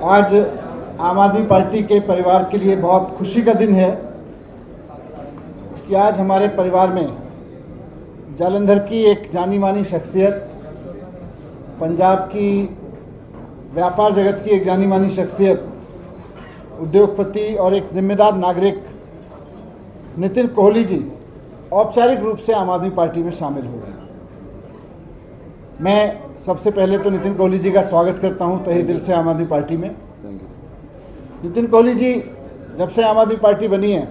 आज आम आदमी पार्टी के परिवार के लिए बहुत खुशी का दिन है कि आज हमारे परिवार में जालंधर की एक जानी मानी शख्सियत, पंजाब की व्यापार जगत की एक जानी मानी शख्सियत, उद्योगपति और एक जिम्मेदार नागरिक नितिन कोहली जी औपचारिक रूप से आम आदमी पार्टी में शामिल हो रहे हैं। मैं सबसे पहले तो नितिन कोहली जी का स्वागत करता हूं तहे दिल से आम आदमी पार्टी में। नितिन कोहली जी जब से आम आदमी पार्टी बनी है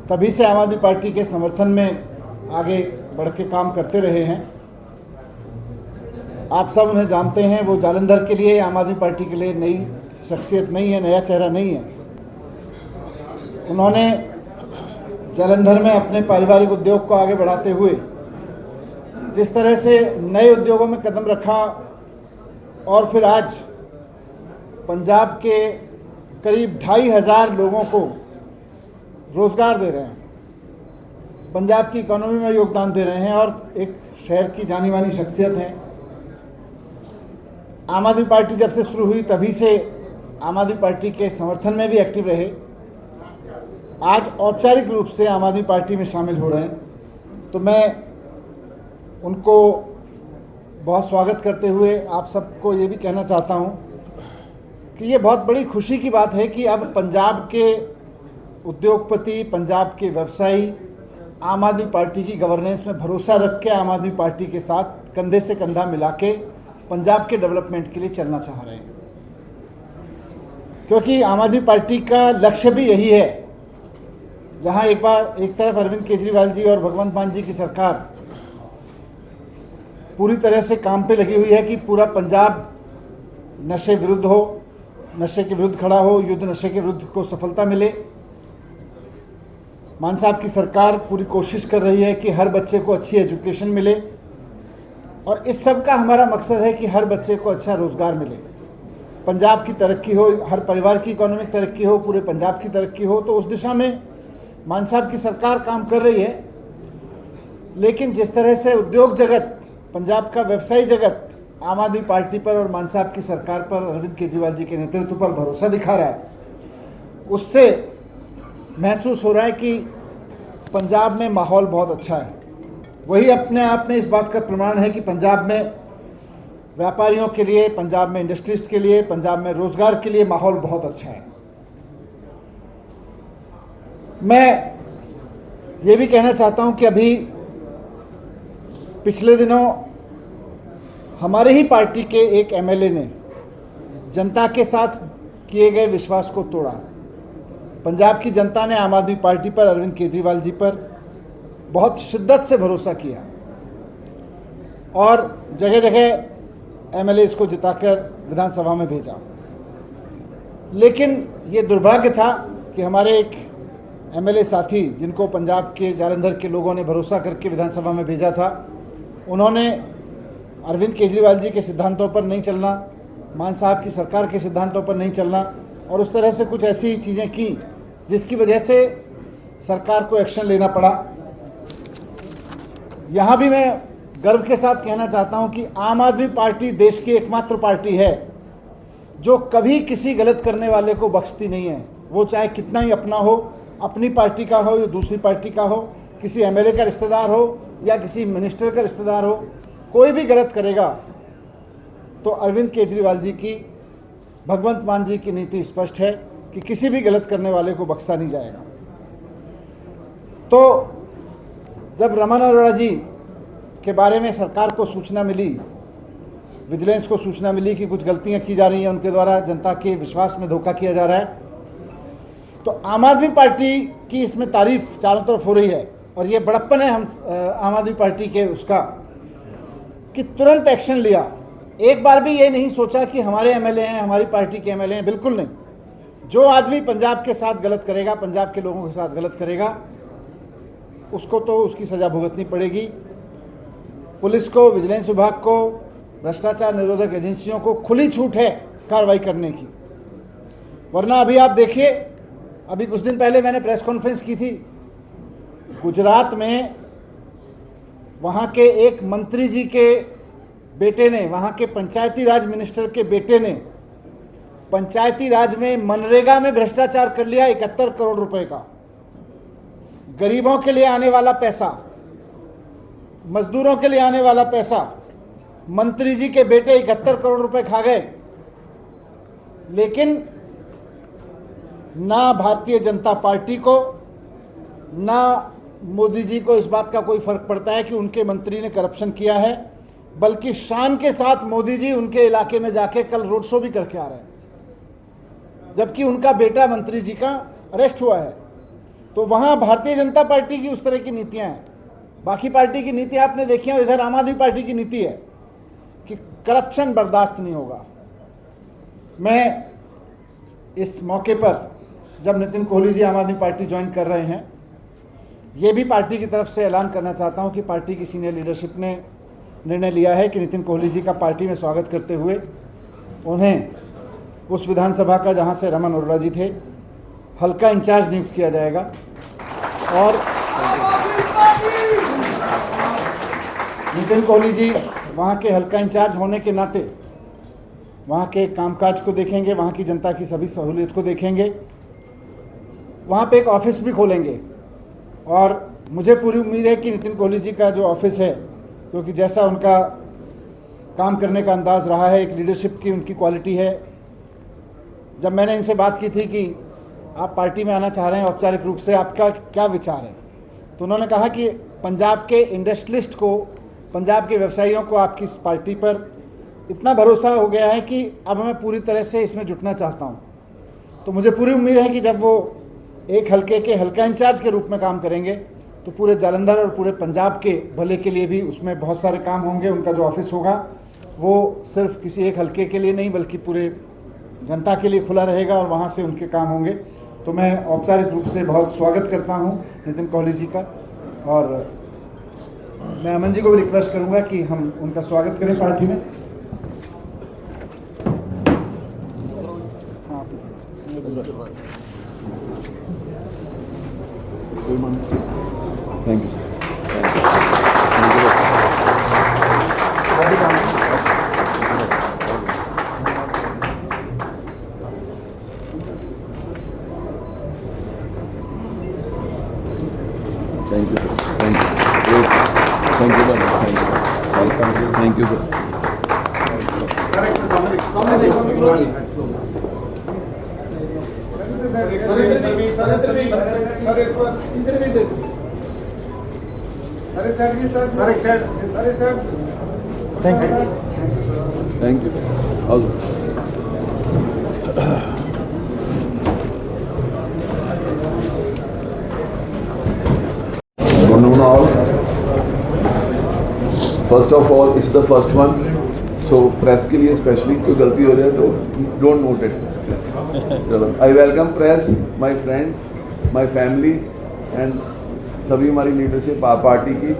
तभी से आम आदमी पार्टी के समर्थन में आगे बढ़ के काम करते रहे हैं। आप सब उन्हें जानते हैं, वो जालंधर के लिए, आम आदमी पार्टी के लिए नई शख्सियत नहीं है, नया चेहरा नहीं है। उन्होंने जालंधर में अपने पारिवारिक उद्योग को आगे बढ़ाते हुए जिस तरह से नए उद्योगों में कदम रखा और फिर आज पंजाब के करीब 2,500 लोगों को रोज़गार दे रहे हैं, पंजाब की इकोनॉमी में योगदान दे रहे हैं और एक शहर की जानी मानी शख्सियत हैं। आम आदमी पार्टी जब से शुरू हुई तभी से आम आदमी पार्टी के समर्थन में भी एक्टिव रहे। आज औपचारिक रूप से आम आदमी पार्टी में शामिल हो रहे हैं, तो मैं उनको बहुत स्वागत करते हुए आप सबको ये भी कहना चाहता हूँ कि ये बहुत बड़ी खुशी की बात है कि अब पंजाब के उद्योगपति, पंजाब के व्यवसायी आम आदमी पार्टी की गवर्नेंस में भरोसा रख के आम आदमी पार्टी के साथ कंधे से कंधा मिला के पंजाब के डेवलपमेंट के लिए चलना चाह रहे हैं, क्योंकि आम आदमी पार्टी का लक्ष्य भी यही है। जहां एक तरफ अरविंद केजरीवाल जी और भगवंत मान जी की सरकार पूरी तरह से काम पे लगी हुई है कि पूरा पंजाब नशे विरुद्ध हो, नशे के विरुद्ध खड़ा हो, युद्ध नशे के विरुद्ध को सफलता मिले। मान साहब की सरकार पूरी कोशिश कर रही है कि हर बच्चे को अच्छी एजुकेशन मिले और इस सब का हमारा मकसद है कि हर बच्चे को अच्छा रोज़गार मिले, पंजाब की तरक्की हो, हर परिवार की इकोनॉमिक तरक्की हो, पूरे पंजाब की तरक्की हो। तो उस दिशा में मान साहब की सरकार काम कर रही है। लेकिन जिस तरह से उद्योग जगत, पंजाब का व्यवसायी जगत आम आदमी पार्टी पर और मान साहब की सरकार पर, अरविंद केजरीवाल जी के नेतृत्व पर भरोसा दिखा रहा है, उससे महसूस हो रहा है कि पंजाब में माहौल बहुत अच्छा है। वही अपने आप में इस बात का प्रमाण है कि पंजाब में व्यापारियों के लिए, पंजाब में इंडस्ट्रिस्ट के लिए, पंजाब में रोज़गार के लिए माहौल बहुत अच्छा है। मैं ये भी कहना चाहता हूं कि अभी पिछले दिनों हमारे ही पार्टी के एक एमएलए ने जनता के साथ किए गए विश्वास को तोड़ा। पंजाब की जनता ने आम आदमी पार्टी पर, अरविंद केजरीवाल जी पर बहुत शिद्दत से भरोसा किया और जगह जगह एमएलए को जिताकर विधानसभा में भेजा। लेकिन ये दुर्भाग्य था कि हमारे एक एमएलए साथी, जिनको पंजाब के जालंधर के लोगों ने भरोसा करके विधानसभा में भेजा था, उन्होंने अरविंद केजरीवाल जी के सिद्धांतों पर नहीं चलना, मान साहब की सरकार के सिद्धांतों पर नहीं चलना और उस तरह से कुछ ऐसी चीज़ें की जिसकी वजह से सरकार को एक्शन लेना पड़ा। यहाँ भी मैं गर्व के साथ कहना चाहता हूँ कि आम आदमी पार्टी देश की एकमात्र पार्टी है जो कभी किसी गलत करने वाले को बख्शती नहीं है। वो चाहे कितना ही अपना हो, अपनी पार्टी का हो या दूसरी पार्टी का हो, किसी एमएलए का रिश्तेदार हो या किसी मिनिस्टर का रिश्तेदार हो, कोई भी गलत करेगा तो अरविंद केजरीवाल जी की, भगवंत मान जी की नीति स्पष्ट है कि किसी भी गलत करने वाले को बख्शा नहीं जाएगा। तो जब रमन अरोड़ा जी के बारे में सरकार को सूचना मिली, विजिलेंस को सूचना मिली कि कुछ गलतियां की जा रही हैं, उनके द्वारा जनता के विश्वास में धोखा किया जा रहा है, तो आम आदमी पार्टी की इसमें तारीफ चारों तरफ हो रही है और ये बड़प्पन है हम आम आदमी पार्टी के उसका कि तुरंत एक्शन लिया। एक बार भी ये नहीं सोचा कि हमारे एमएलए हैं, हमारी पार्टी के एमएलए हैं, बिल्कुल नहीं। जो आदमी पंजाब के साथ गलत करेगा, पंजाब के लोगों के साथ गलत करेगा, उसको तो उसकी सज़ा भुगतनी पड़ेगी। पुलिस को, विजिलेंस विभाग को, भ्रष्टाचार निरोधक एजेंसियों को खुली छूट है कार्रवाई करने की। वरना अभी आप देखिए, अभी कुछ दिन पहले मैंने प्रेस कॉन्फ्रेंस की थी, गुजरात में वहाँ के एक मंत्री जी के बेटे ने, वहाँ के पंचायती राज मिनिस्टर के बेटे ने पंचायती राज में मनरेगा में भ्रष्टाचार कर लिया 71 करोड़ रुपए का। गरीबों के लिए आने वाला पैसा, मजदूरों के लिए आने वाला पैसा मंत्री जी के बेटे 71 करोड़ रुपए खा गए। लेकिन ना भारतीय जनता पार्टी को ना मोदी जी को इस बात का कोई फर्क पड़ता है कि उनके मंत्री ने करप्शन किया है, बल्कि शान के साथ मोदी जी उनके इलाके में जाके कल रोड शो भी करके आ रहे हैं, जबकि उनका बेटा मंत्री जी का अरेस्ट हुआ है। तो वहाँ भारतीय जनता पार्टी की उस तरह की नीतियाँ हैं। बाकी पार्टी की नीति आपने देखी है, इधर आम आदमी पार्टी की नीति है कि करप्शन बर्दाश्त नहीं होगा। मैं इस मौके पर जब नितिन कोहली जी आम आदमी पार्टी ज्वाइन कर रहे हैं, ये भी पार्टी की तरफ से ऐलान करना चाहता हूं कि पार्टी की सीनियर लीडरशिप ने निर्णय लिया है कि नितिन कोहली जी का पार्टी में स्वागत करते हुए उन्हें उस विधानसभा का जहां से रमन अरोड़ा जी थे हल्का इंचार्ज नियुक्त किया जाएगा। और नितिन कोहली जी वहां के हल्का इंचार्ज होने के नाते वहां के कामकाज को देखेंगे, वहां की जनता की सभी सहूलियत को देखेंगे, वहां पे एक ऑफिस भी खोलेंगे। और मुझे पूरी उम्मीद है कि नितिन कोहली जी का जो ऑफिस है, क्योंकि जैसा उनका काम करने का अंदाज़ रहा है, एक लीडरशिप की उनकी क्वालिटी है। जब मैंने इनसे बात की थी कि आप पार्टी में आना चाह रहे हैं औपचारिक रूप से, आपका क्या विचार है, तो उन्होंने कहा कि पंजाब के इंडस्ट्रियलिस्ट को, पंजाब के व्यवसायियों को आपकी इस पार्टी पर इतना भरोसा हो गया है कि अब मैं पूरी तरह से इसमें जुटना चाहता हूँ। तो मुझे पूरी उम्मीद है कि जब वो एक हल्के के हल्का इंचार्ज के रूप में काम करेंगे तो पूरे जालंधर और पूरे पंजाब के भले के लिए भी उसमें बहुत सारे काम होंगे। उनका जो ऑफिस होगा वो सिर्फ किसी एक हल्के के लिए नहीं बल्कि पूरे जनता के लिए खुला रहेगा और वहाँ से उनके काम होंगे। तो मैं औपचारिक रूप से बहुत स्वागत करता हूँ नितिन कोहली जी का, और मैं अमन जी को भी रिक्वेस्ट करूँगा कि हम उनका स्वागत करें पार्टी में। Thank you thank you sir. Thank you. First of all it's the first one, so press के लिए स्पेशली कोई गलती हो जाए तो डोंट नोट इट। चलो, I welcome press, my friends, my family and सभी हमारी लीडरशिप पार्टी की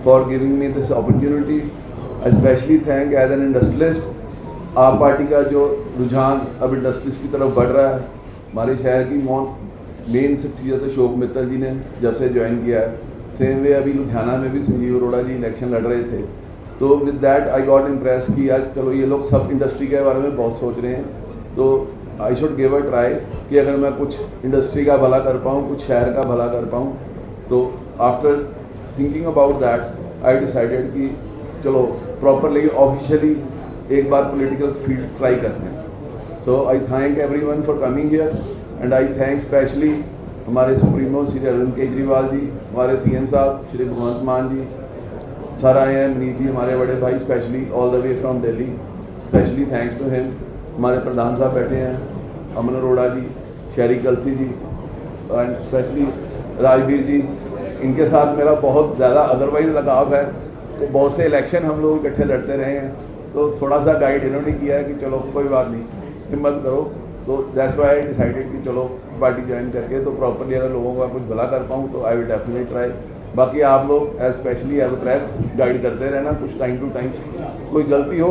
for giving me this opportunity. I specially thank as an industrialist. AAP party का जो रुझान अब इंडस्ट्रीज की तरफ बढ़ रहा है, हमारे शहर की मेन शख्सियत अशोक मित्तल जी ने जब से ज्वाइन किया है, सेम वे अभी लुधियाना में भी संजीव अरोड़ा जी इलेक्शन लड़ रहे थे। तो with that I got impress कि यार चलो ये लोग सब इंडस्ट्री के बारे में बहुत सोच रहे हैं, तो I should give a try कि अगर मैं कुछ इंडस्ट्री का भला कर पाऊँ, कुछ शहर का भला कर पाऊँ। तो after thinking about that I decided कि चलो प्रॉपरली ऑफिशियली एक बार पॉलिटिकल फील्ड ट्राई करते हैं। So I thank everyone for coming here and I thank specially हमारे सुप्रीमो श्री अरविंद केजरीवाल जी, हमारे सीएम साहब श्री भगवंत मान जी, सर आए हैं, मनीष जी हमारे बड़े भाई, specially all the way from Delhi, specially thanks to him. हमारे प्रधान साहब बैठे हैं, अमन अरोड़ा जी, शहरी कलसी जी एंड स्पेशली राजवीर जी, इनके साथ मेरा बहुत ज़्यादा अदरवाइज लगाव है। तो बहुत से इलेक्शन हम लोग इकट्ठे लड़ते रहे हैं, तो थोड़ा सा गाइड इन्होंने किया है कि चलो कोई बात नहीं, हिम्मत करो। तो दैट्स व्हाई आई डिसाइडेड कि चलो पार्टी ज्वाइन करके तो प्रॉपरली अगर लोगों का कुछ भला कर पाऊँ तो आई विल डेफिनेटली ट्राई। बाकी आप लोग specially as a press guide करते रहना, कुछ टाइम टू टाइम कोई गलती हो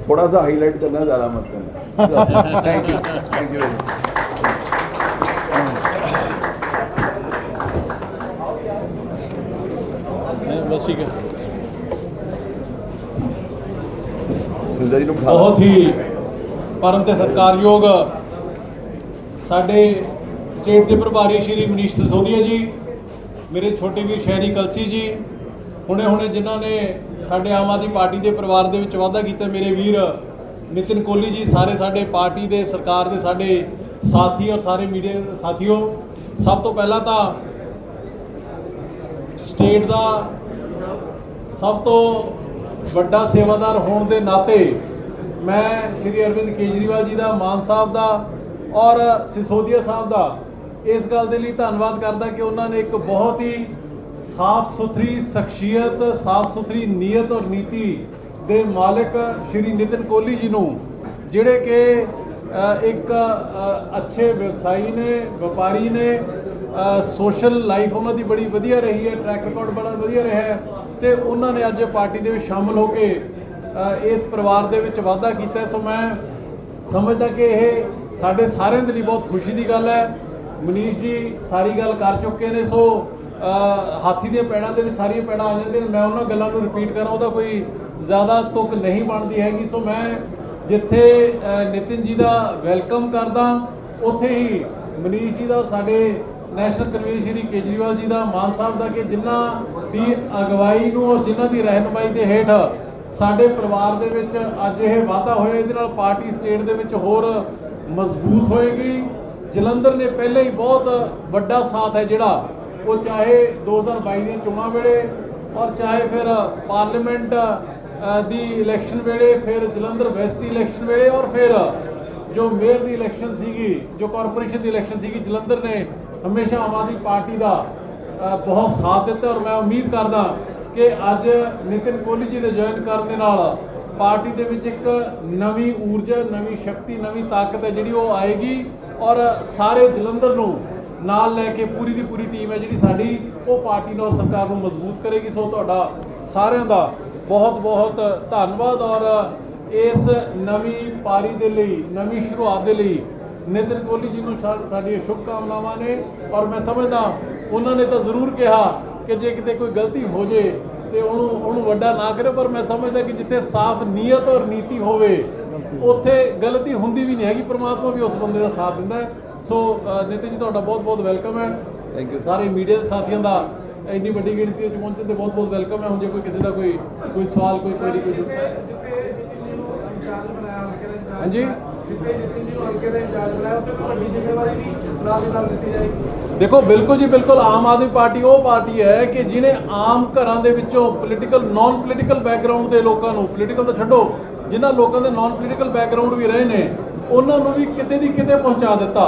थोड़ा सा हाईलाइट करना, ज़्यादा मत करना। Thank you very much. बस ठीक है। बहुत ही परम ते सत्कारयोग साडे स्टेट के प्रभारी श्री मनीष सिसोदिया जी, मेरे छोटे वीर शहरी कलसी जी, हुणे जिन्हों ने साडे आम आदमी पार्टी के परिवार दे विच वाधा कीता, मेरे वीर नितिन कोहली जी, सारे साडे पार्टी के सरकार के साडे साथी और सारे मीडिया साथियों, सब तो पहला तो स्टेट का सब तो वड्डा सेवादार होने के नाते मैं श्री अरविंद केजरीवाल जी का, मान साहब का और सिसोदिया साहब का इस गल के लिए धन्यवाद करता कि उन्होंने एक बहुत ही साफ सुथरी शख्सियत, साफ सुथरी नीयत और नीति दे मालिक श्री नितिन कोहली जी नूं, जिहड़े कि एक अच्छे व्यवसायी ने, व्यापारी ने, सोशल लाइफ उन्होंने बड़ी वधिया रही है, ट्रैक रिकॉर्ड बड़ा वधिया रहा है, तो उन्होंने अज पार्टी के शामिल होकर इस परिवार के विच वाधा किया। सो मैं समझदा कि यह साढ़े सारे के लिए बहुत खुशी की गल है। मनीष जी सारी गल कर चुके हैं, सो हाथी दी पैड़ां दे विच सारियां पैड़ां आ जांदियां, मैं उन्होंने गल्लां नूं रिपीट करा उहदा कोई ज़्यादा तुक नहीं बनती हैगी। सो मैं जिथे नितिन जी का वैलकम करदा, उत्थे ही मनीष जी का और साडे नैशनल कन्वीनर श्री केजरीवाल जी का, मान साहब का, कि जिन्हां दी अगवाई नूं और जिन्हां दी रहनुमाई के हेठ साडे परिवार दे विच अज यह वाधा होया, इहदे नाल पार्टी स्टेट दे विच होर मजबूत होएगी। जलंधर ने पहले ही बहुत वड्डा साथ है जिहड़ा, वो चाहे 2022 दी चोणां वेले और चाहे फिर पार्लीमेंट दी इलैक्शन वेले, फिर जलंधर वैस्ट दी इलैक्शन वेले और फिर जो मेयर दी इलैक्शन सीगी, जो कॉरपोरेशन दी इलैक्शन सीगी, जलंधर ने हमेशा आम आदमी पार्टी का बहुत साथ दिता। और मैं उम्मीद करदा कि अज नितिन कोहली जी के ज्वाइन करने नाल पार्टी दे विच एक नवी ऊर्जा, नवी शक्ति, नवी ताकत है जिहड़ी वो आएगी और सारे जलंधर नूं नाल लैके पूरी दी पूरी टीम है जिहड़ी साडी वो पार्टी नूं सरकार नूं मजबूत करेगी। सो तुहाडा सारिआं दा बहुत बहुत धन्नवाद और इस नवी पारी दे लई, नवी शुरुआत दे लई नितिन कोहली जी नूं साडी शुभकामनावां ने। और मैं समझदा उन्होंने तो जरूर कहा कि जे किते कोई गलती हो जाए तो उन्होंने वड्डा ना करे, पर मैं समझदा कि जिथे साफ नीयत और नीति होवे उत्थे गलती हुंदी भी नहीं हैगी, परमात्मा भी उस बंदे का साथ दिंदा है। सो नितिन जी तुहाडा बहुत बहुत वेलकम है। Thank you. सारे मीडिया के साथियों का इन्नी वड्डी गिणती पहुंचने से बहुत बहुत वेलकम है। हुण जे कोई किसी का कोई सवाल, कोई क्वेरी, कोई हाँ जी देखो, बिल्कुल जी बिल्कुल, आम आदमी पार्टी वो पार्टी है कि जिन्हें आम घरों के विचों पोलीटिकल, नॉन पोलीटिकल बैकग्राउंड के लोगों को, पोलीटिकल तो छड्डो, जिन्होंने लोगों के नॉन पोलीटिकल बैकग्राउंड भी रहे हैं, उन्होंने भी किते दी किते पहुँचा दिता।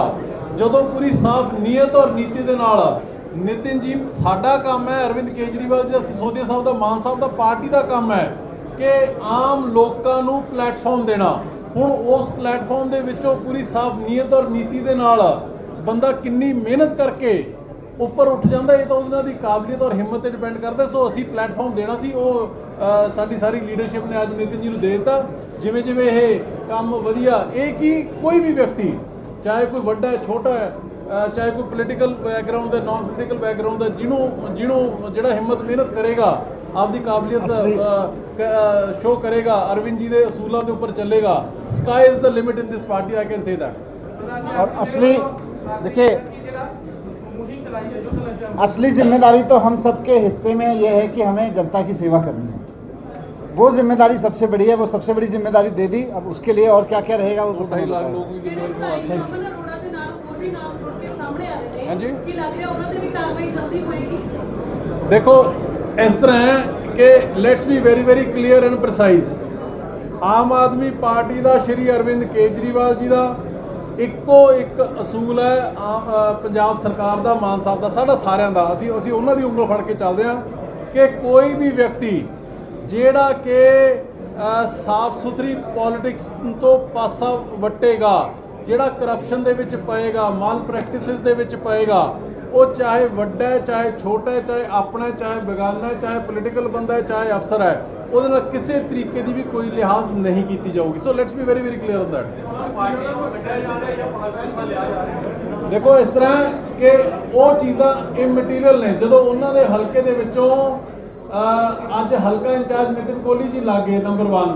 जदों पूरी साफ नीयत और नीति के नाल नितिन जी, साडा काम है, अरविंद केजरीवाल जी, सिसोदिया साहब का, मान साहब का, पार्टी का काम है कि आम लोगों को प्लेटफॉर्म देना। हुण उस प्लेटफॉर्म के विचों पूरी साफ नीयत और नीति के नाल बंदा कितनी मेहनत करके ऊपर उठ जाता, ये तो उन्होंने काबलियत और हिम्मत पर डिपेंड करता। सो असी प्लेटफॉर्म देना सी, वो साडी सारी लीडरशिप ने अज नितिन जी नूं दे दिता। जिवें जिवें ये काम वधिया, एक ही कोई भी व्यक्ति, चाहे कोई वड्डा है, छोटा है, चाहे कोई पोलीटिकल बैकग्राउंड है, नॉन पोलीटिकल बैकग्राउंड है, जिन्हों जिहड़ा हिम्मत मेहनत करेगा, आपकी काबलियत शो करेगा, अरविंद जी के असूलों के ऊपर चलेगा, sky is the limit in this party, I can say that. और असली देखिए, असली जिम्मेदारी तो हम सबके हिस्से में यह है कि हमें जनता की सेवा करनी है। वो जिम्मेदारी सबसे बड़ी है, वो सबसे बड़ी जिम्मेदारी दे दी। अब उसके लिए और क्या क्या रहेगा वो तो ढाई लाख लोगों की जिम्मेदारी। हाँ जी, देखो इस तरह है कि let's be very very clear and precise. आम आदमी पार्टी का श्री अरविंद केजरीवाल जी का इक्को एक असूल है, पंजाब सरकार का, मान साहब का, साडा सारिਆਂ ਦਾ, ਅਸੀਂ ਉਹਨਾਂ ਦੀ ਉਂਗਲ ਫੜ ਕੇ ਚੱਲਦੇ ਹਾਂ कि कोई भी व्यक्ति ਜਿਹੜਾ कि साफ सुथरी पॉलिटिक्स तो पासा वटेगा, ਜਿਹੜਾ करप्शन ਦੇ ਵਿੱਚ ਪਏਗਾ, माल प्रैक्टिसेस ਦੇ ਵਿੱਚ ਪਏਗਾ, वो चाहे वड्डा है, चाहे छोटा है, चाहे अपना है, चाहे बेगाना है, चाहे पोलीटिकल बंदा है, चाहे अफसर है, ਉਹਦੇ ਨਾਲ ਕਿਸੇ ਤਰੀਕੇ ਦੀ भी कोई लिहाज नहीं की जाऊगी। So let's be very very clear on that. देखो इस तरह कि वो चीज़ां इमटीरियल ने, जो उन्होंने हल्के दे विचों अज हल्का इंचार्ज नितिन कोहली जी लागे नंबर 1,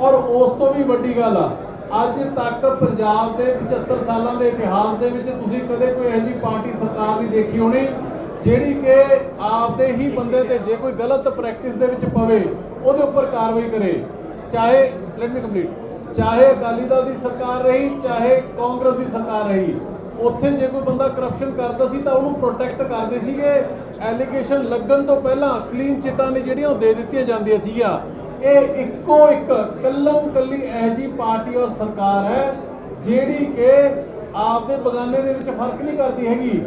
और उस तो भी वड्डी गल आ ਅੱਜ ਤੱਕ ਪੰਜਾਬ ਦੇ 75 ਸਾਲਾਂ ਦੇ ਇਤਿਹਾਸ ਦੇ ਵਿੱਚ ਤੁਸੀਂ ਕਦੇ ਕੋਈ ਇਹੋ ਜਿਹੀ ਪਾਰਟੀ ਸਰਕਾਰ ਨਹੀਂ ਦੇਖੀ ਹੋਣੀ ਜਿਹੜੀ ਕਿ ਆਪਦੇ ਹੀ ਬੰਦੇ ਤੇ ਜੇ ਕੋਈ ਗਲਤ ਪ੍ਰੈਕਟਿਸ ਦੇ ਵਿੱਚ ਪਵੇ ਉਹਦੇ ਉੱਪਰ ਕਾਰਵਾਈ ਕਰੇ। ਚਾਹੇ ਲੈਟ ਮੀ ਕੰਪਲੀਟ, ਚਾਹੇ ਅਕਾਲੀ ਦਲ ਦੀ ਸਰਕਾਰ ਰਹੀ, ਚਾਹੇ ਕਾਂਗਰਸ ਦੀ ਸਰਕਾਰ ਰਹੀ, ਉੱਥੇ ਜੇ ਕੋਈ ਬੰਦਾ ਕਰਪਸ਼ਨ ਕਰਦਾ ਸੀ ਤਾਂ ਉਹਨੂੰ ਪ੍ਰੋਟੈਕਟ ਕਰਦੇ ਸੀਗੇ। ਐਲੀਗੇਸ਼ਨ ਲੱਗਣ ਤੋਂ ਪਹਿਲਾਂ ਕਲੀਨ ਚਿੱਟਾਂ ਨੇ ਜਿਹੜੀਆਂ ਉਹ ਦੇ ਦਿੱਤੀਆਂ ਜਾਂਦੀਆਂ ਸੀਗੀਆਂ। ਇਹ ਇੱਕੋ ਇੱਕ ਕੱਲੀ ਇਹੋ ਜਿਹੀ ਪਾਰਟੀ ਔਰ ਸਰਕਾਰ ਹੈ ਜਿਹੜੀ ਕਿ ਆਪਦੇ ਬਗਾਨੇ ਦੇ ਵਿੱਚ ਫਰਕ ਨਹੀਂ ਕਰਦੀ ਹੈਗੀ,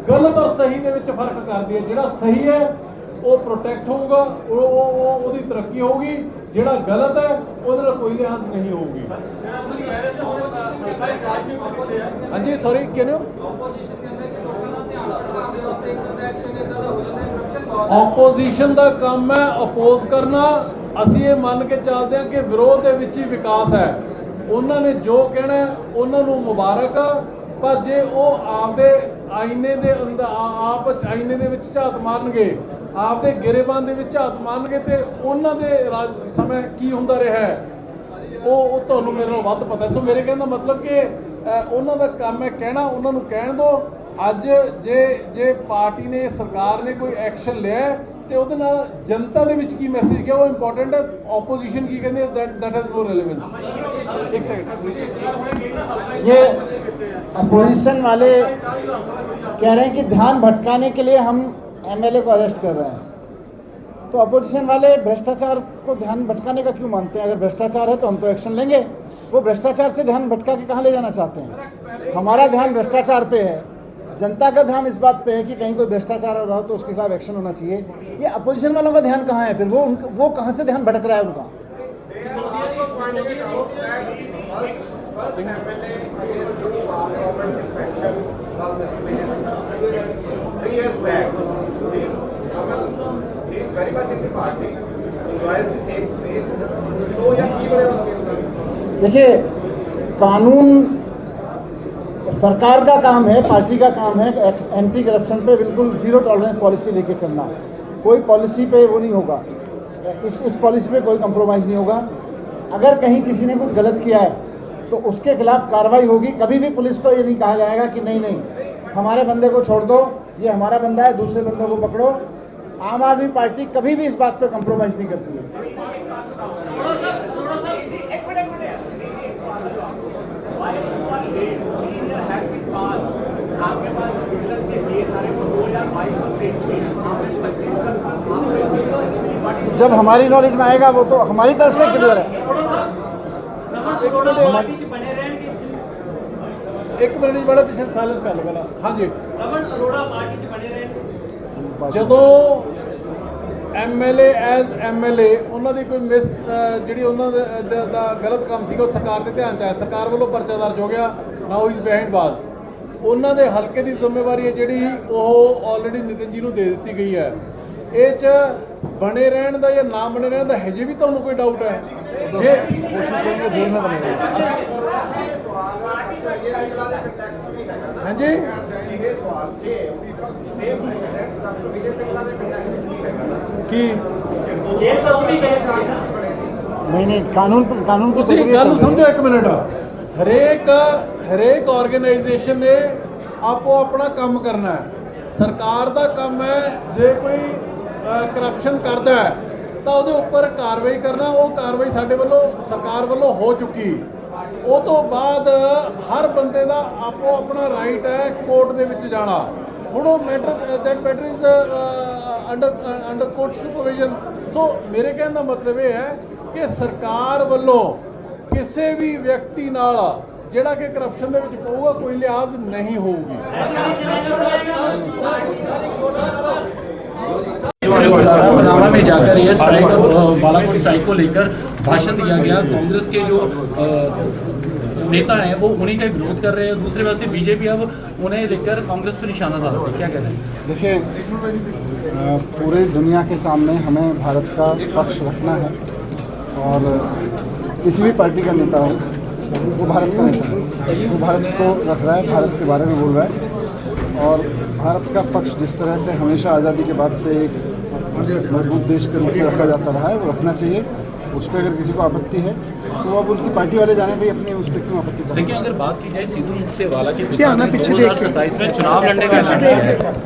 ਗਲਤ ਔਰ ਸਹੀ ਦੇ ਵਿੱਚ ਫਰਕ ਕਰਦੀ ਹੈ। ਜਿਹੜਾ ਸਹੀ ਹੈ ਉਹ ਪ੍ਰੋਟੈਕਟ ਹੋਊਗਾ, ਉਹਦੀ ਤਰੱਕੀ ਹੋਊਗੀ, ਜਿਹੜਾ ਗਲਤ ਹੈ ਉਹਦੇ ਨਾਲ ਕੋਈ ਲਿਹਾਜ਼ ਨਹੀਂ ਹੋਊਗੀ। ਹਾਂਜੀ ਸੌਰੀ ਕਿਹਨੇ ਆਪੋਜੀਸ਼ਨ ਦਾ ਕੰਮ ਹੈ ਅਪੋਜ਼ ਕਰਨਾ। ਅਸੀਂ ਇਹ ਮੰਨ ਕੇ ਚੱਲਦੇ ਹਾਂ ਕਿ ਵਿਰੋਧ ਦੇ ਵਿੱਚ ਹੀ ਵਿਕਾਸ ਹੈ। ਉਹਨਾਂ ਨੇ ਜੋ ਕਹਿਣਾ ਉਹਨਾਂ ਨੂੰ ਮੁਬਾਰਕ, ਪਰ ਜੇ ਉਹ ਆਪਦੇ ਆਈਨੇ ਦੇ ਅੰਦਰ ਆਪ ਆਈਨੇ ਦੇ ਵਿੱਚ ਝਾਤ ਮਾਰਨਗੇ, ਆਪਦੇ ਗਿਰੇਬਾਨ ਦੇ ਵਿੱਚ ਝਾਤ ਮਾਰਨਗੇ ਤੇ ਉਹਨਾਂ ਦੇ ਸਮੇਂ ਕੀ ਹੁੰਦਾ ਰਿਹਾ ਹੈ ਉਹ ਤੁਹਾਨੂੰ ਮੇਰੇ ਨਾਲੋਂ ਵੱਧ ਪਤਾ। ਸੋ ਮੇਰੇ ਕਹਿਣ ਦਾ ਮਤਲਬ ਕਿ ਉਹਨਾਂ ਦਾ ਕੰਮ ਹੈ ਕਹਿਣਾ, ਉਹਨਾਂ ਨੂੰ ਕਹਿਣ ਦਿਓ। ਅੱਜ ਜੇ ਪਾਰਟੀ ਨੇ ਸਰਕਾਰ ਨੇ ਕੋਈ ਐਕਸ਼ਨ ਲਿਆ ਤੇ ਉਹਦੇ ਨਾਲ ਜਨਤਾ ਦੇ ਵਿੱਚ ਕੀ ਮੈਸੇਜ ਗਿਆ ਉਹ ਇੰਪੋਰਟੈਂਟ ਹੈ। ਆਪੋਜੀਸ਼ਨ ਕੀ ਕਹਿੰਦੇ that has no relevance। एक सेकंड, ये अपोजिशन वाले कह रहे हैं कि ध्यान भटकाने के लिए हम एमएलए को अरेस्ट कर रहे हैं, तो अपोजिशन वाले भ्रष्टाचार को ध्यान भटकाने का क्यों मानते हैं? अगर भ्रष्टाचार है तो हम तो एक्शन लेंगे। वो भ्रष्टाचार से ध्यान भटका के कहाँ ले जाना चाहते हैं? हमारा ध्यान भ्रष्टाचार पे है, जनता का ध्यान इस बात पे है कि कहीं कोई भ्रष्टाचार हो रहा हो तो उसके खिलाफ एक्शन होना चाहिए। ये अपोजिशन वालों का ध्यान कहाँ है? फिर वो कहाँ से ध्यान भटक रहा है उनका? देखिए, कानून सरकार का काम है, पार्टी का काम है एंटी करप्शन पे बिल्कुल जीरो टॉलरेंस पॉलिसी लेके चलना। कोई पॉलिसी पे वो नहीं होगा, इस पॉलिसी पे कोई कंप्रोमाइज़ नहीं होगा। अगर कहीं किसी ने कुछ गलत किया है तो उसके खिलाफ कार्रवाई होगी। कभी भी पुलिस को ये नहीं कहा जाएगा कि नहीं हमारे बंदे को छोड़ दो, ये हमारा बंदा है, दूसरे बंदों को पकड़ो। आम आदमी पार्टी कभी भी इस बात पे कंप्रोमाइज़ नहीं करती है। जब हमारी नॉलेज में आएगा वो तो हमारी तरफ से क्लियर है। एक मिनट बड़ा पीछे साइलेंस कर लो पहला। हाँ जी, रमन अरोड़ा पार्टी च बने रहन। ਜਦੋਂ ਐਮਐਲਏ ਐਜ਼ ਐਮਐਲਏ ਉਹਨਾਂ ਦੀ ਕੋਈ ਮਿਸ ਜਿਹੜੀ ਉਹਨਾਂ ਦਾ ਗਲਤ ਕੰਮ ਸੀਗਾ ਉਹ ਸਰਕਾਰ ਦੇ ਧਿਆਨ 'ਚ ਆਇਆ, ਸਰਕਾਰ ਵੱਲੋਂ ਪਰਚਾ ਦਰਜ ਹੋ ਗਿਆ। ਨਾਓ ਇਜ਼ ਬਿਹਾਈਂਡ ਬਾਜ਼। ਉਹਨਾਂ ਦੇ ਹਲਕੇ ਦੀ ਜ਼ਿੰਮੇਵਾਰੀ ਹੈ ਜਿਹੜੀ ਉਹ ਆਲਰੇਡੀ ਨਿਤਿਨ ਜੀ ਨੂੰ ਦੇ ਦਿੱਤੀ ਗਈ ਹੈ। ਇਹ 'ਚ ਬਣੇ ਰਹਿਣ ਦਾ ਜਾਂ ਨਾ ਬਣੇ ਰਹਿਣ ਦਾ ਹਜੇ ਵੀ ਤੁਹਾਨੂੰ ਕੋਈ ਡਾਊਟ ਹੈ? ਜੇ कोशिश करेंगे जेल में बने रहेंगे। ਹਾਂਜੀ ਕੀ नहीं कानून की ਤੁਸੀਂ प्रक्रिया ਗੱਲ चल रही ਸਮਝੋ है। ਇੱਕ ਮਿੰਟ। ਹਰੇਕ ਆਰਗੇਨਾਈਜੇਸ਼ਨ ਨੇ ਆਪੋ ਆਪਣਾ ਕੰਮ ਕਰਨਾ ਹੈ। ਸਰਕਾਰ ਦਾ ਕੰਮ ਹੈ ਜੇ ਕੋਈ ਕਰਪਸ਼ਨ ਕਰਦਾ ਹੈ ਤਾਂ ਉਹਦੇ ਉੱਪਰ ਕਾਰਵਾਈ ਕਰਨਾ। ਉਹ ਕਾਰਵਾਈ ਸਾਡੇ ਵੱਲੋਂ ਸਰਕਾਰ ਵੱਲੋਂ ਹੋ ਚੁੱਕੀ। ਉਹ ਤੋਂ ਬਾਅਦ ਹਰ ਬੰਦੇ ਦਾ ਆਪੋ ਆਪਣਾ ਰਾਈਟ ਹੈ ਕੋਰਟ ਦੇ ਵਿੱਚ ਜਾਣਾ। ਹੁਣ ਉਹ matter is under court supervision. So ਮੇਰੇ ਕਹਿਣ ਦਾ ਮਤਲਬ ਇਹ ਹੈ ਕਿ ਸਰਕਾਰ ਵੱਲੋਂ ਕਿਸੇ ਵੀ ਵਿਅਕਤੀ ਨਾਲ ਜਿਹੜਾ ਕਿ ਕਰਪਸ਼ਨ ਦੇ ਵਿੱਚ ਪਊਗਾ ਕੋਈ ਲਿਹਾਜ਼ ਨਹੀਂ ਹੋਊਗੀ। पनामा में जाकर ये स्ट्राइक बालाकोट स्ट्राइक को लेकर भाषण दिया गया। कांग्रेस के जो नेता हैं वो उन्हीं का विरोध कर रहे हैं, दूसरे पास से बीजेपी अब उन्हें लेकर कांग्रेस पर निशाना साध रही है। क्या कहते हैं? देखिए, पूरे दुनिया के सामने हमें भारत का पक्ष रखना है और किसी भी पार्टी का नेता हो वो भारत का नेता है, वो भारत को रख रहा है, भारत के बारे में बोल रहा है और भारत का पक्ष जिस तरह से हमेशा आज़ादी के बाद से एक मजबूत देश के रूप में रखा जाता रहा है वो रखना चाहिए। उस पर अगर किसी को आपत्ति है तो अब उनकी पार्टी वाले जाने पे अपने उस पर क्यों आपत्ति कर रहे हैं? लेकिन अगर बात की जाए सिद्धू मूसेवाला के क्या पिता ना ने पीछे देख के। 2027 में चुनाव लड़ने का ऐलान किया है।